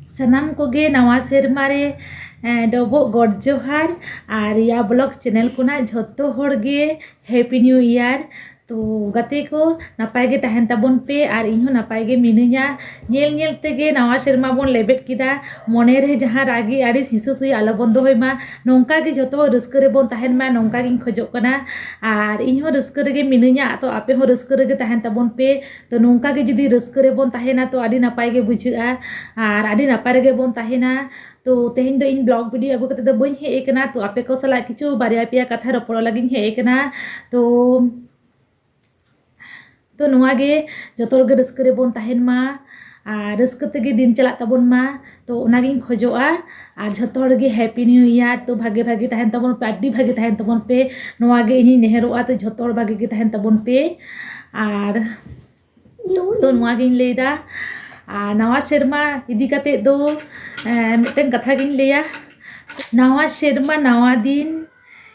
ᱥᱟᱱᱟᱢ ᱠᱚᱜᱮ ᱱᱟᱣᱟ ᱥᱮᱨᱢᱟ ᱨᱮ ᱰᱚᱵᱚᱜ ᱜᱚᱰ ᱡᱚᱦᱟᱨ ᱟᱨ ᱤᱭᱟ ᱵᱞᱚᱜ ᱪᱮᱱᱮᱞ ᱠᱷᱚᱱᱟᱜ ᱡᱷᱚᱛᱚ ᱦᱚᱲ ᱜᱮ ᱦᱮᱯᱤ ᱱᱤᱭᱩ ᱤᱭᱟᱨ ᱛᱚ ᱜᱟᱛᱮ ᱠᱚ ᱱᱟᱯᱟᱭ ᱜᱮ ᱛᱟᱦᱮᱱ ᱛᱟᱵᱚᱱ ᱯᱮ ᱟᱨ ᱤᱧ ᱦᱚᱸ ᱱᱟᱯᱟᱭ ᱜᱮ ᱢᱤᱱᱟᱹᱧᱟ ᱧᱮᱞ ᱧᱮᱞ ᱛᱮᱜᱮ ᱱᱟᱣᱟ ᱥᱮᱨᱢᱟ ᱵᱚᱱ ᱞᱮᱵᱮᱫ ᱠᱮᱫᱟ ᱢᱚᱱᱮ ᱨᱮ ᱡᱟᱦᱟᱸ ᱨᱟᱹᱜᱤ ᱟᱹᱲᱤᱥ ᱦᱤᱸᱥᱟᱹᱥᱩᱭ ᱟᱞᱚ ᱵᱚᱱ ᱫᱚᱦᱚᱭ ᱢᱟ ᱱᱚᱝᱠᱟ ᱜᱮ ᱡᱷᱚᱛᱚ ᱦᱚᱲ ᱨᱟᱹᱥᱠᱟᱹ ᱨᱮᱵᱚᱱ ᱛᱟᱦᱮᱱ ᱢᱟ ᱱᱚᱝᱠᱟ ᱜᱤᱧ ᱠᱷᱚᱡᱚᱜ ᱠᱟᱱᱟ ᱟᱨ ᱤᱧ ᱦᱚᱸ ᱨᱟᱹᱥᱠᱟᱹ ᱨᱮᱜᱮ ᱢᱤᱱᱟᱹᱧᱟ ᱛᱚ ᱟᱯᱮ ᱦᱚᱸ ᱨᱟᱹᱥᱠᱟᱹ ᱨᱮᱜᱮ ᱛᱟᱦᱮᱱ ᱛᱟᱵᱚᱱ ᱯᱮ ᱛᱚ ᱱᱚᱝᱠᱟ ᱜᱮ ᱡᱩᱫᱤ ᱨᱟᱹᱥᱠᱟᱹ ᱨᱮᱵᱚन ᱛᱟᱦᱮᱱᱟ ᱛᱚ ᱟᱹᱰᱤ ᱱᱟᱯᱟᱭ ᱜᱮ ᱵᱩᱡᱷᱟᱹᱜᱼᱟ ᱟᱨ ᱟᱹᱰᱤ ᱱᱟᱯᱟय ᱨᱮᱜᱮ ᱵᱚᱱ ᱛᱟᱦᱮᱱᱟ ᱛᱚ ᱛᱮᱦᱮᱧ ᱫᱚ ᱤᱧ ᱵᱞᱚᱜ ᱵᱷᱤᱰᱤᱭᱳ ᱟᱹᱜᱩ ᱠᱟᱛᱮ ᱫᱚ ᱵᱟᱹᱧ ᱦᱮᱡ ᱟᱠᱟᱱᱟ ᱛᱚ ᱟᱯᱮ ᱠᱚ ᱥᱟᱞᱟᱜ ᱠᱤᱪᱷᱩ ᱵᱟᱨᱭᱟ ᱯᱮᱭᱟ ᱠᱟᱛᱷᱟ ᱨᱚᱯᱚᱲ ᱞᱟᱹᱜᱤᱫ ᱤᱧ ᱦᱮᱡ ᱟᱠᱟᱱᱟ तो नोआ गे जतो गे रस्क रे बोन ताहेन मा आर रस्क तेगे दिन चला तबोन मा तो ओनागिन खोजोआ आर जतो गे हैप्पी न्यू ईयर तो भागे भागे ताहेन तबोन पे आडी भागे ताहेन तबोन पे नोआ गे इनी नेहरोआ तो जतो भागे गे ताहेन तबोन पे आर तो नोआ गे लेदा आर नवा शर्मा इदी काते दो मिटन कथा गिन लेया नवा शर्मा नवा दिन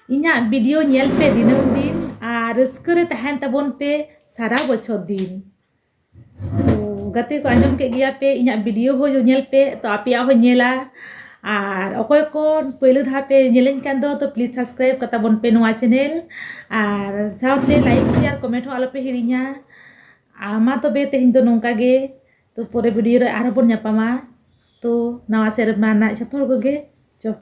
इना वीडियो नेल पे दिनम दिन आर रस्क रे ताहेन तबोन पे सारा बछर दिन तो गते को आंजम के गया पे इना वीडियो हो नेल पे तो आपिया हो नेला और अकोय को पहले धा पे नेलेन कान दो तो प्लीज सब्सक्राइब कता बोन पे नोआ चैनल और साथे लाइक शेयर कमेंट हो आलो पे हिरिnya आमा तो बे तेहिन तो नोंका गे तो पोरे वीडियो रे आरो बोन ᱧᱟᱯᱟᱢᱟ तो नवा सेरमा ना जतो गे